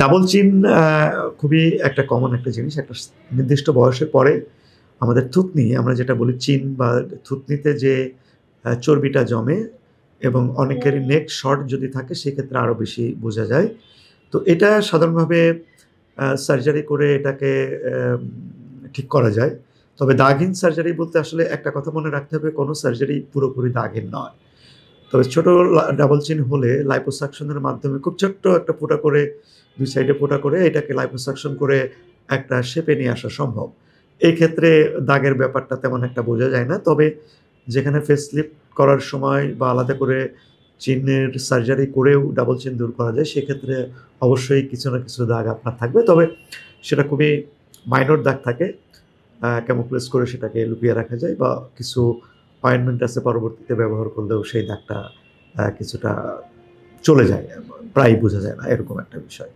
Double চিন খুবই একটা কমন একটা জিনিস। একটা নির্দিষ্ট বয়সের পরে আমাদের থুতনি, আমরা যেটা বলি চিন বা থুতনিতে যে চর্বিটা জমে এবং অনেকেরই নেক শর্ট যদি থাকে সেক্ষেত্রে আরও বেশি বোঝা যায়। তো এটা সাধারণভাবে সার্জারি করে এটাকে ঠিক করা যায়। তবে দাগহীন সার্জারি বলতে আসলে একটা কথা মনে রাখতে হবে, কোনো সার্জারি পুরোপুরি দাগহীন নয়। তবে ছোট ডাবল চিন হলে লাইপোসাকশনের মাধ্যমে খুব ছোট্ট একটা ফোঁটা করে ২ সাইডে ফোঁটা করে এটাকে লাইপোসাকশন করে একটা শেপে নিয়ে আসা সম্ভব। এই ক্ষেত্রে দাগের ব্যাপারটা তেমন একটা বোঝা যায় না। তবে যেখানে ফেসলিফট করার সময় বা আলাদা করে চিনের সার্জারি করেও ডাবল চিন দূর করা যায়, সেক্ষেত্রে অবশ্যই কিছু না কিছু দাগ আপনার থাকবে। তবে সেটা খুবই মাইনর দাগ থাকে। ক্যামোফ্লেজ করে সেটাকে লুকিয়ে রাখা যায় বা কিছু অয়েন্টমেন্ট আছে পরবর্তীতে ব্যবহার করলেও সেই দাগটা কিছুটা চলে যায়। প্রায়ই বোঝা যায় না, এরকম একটা বিষয়।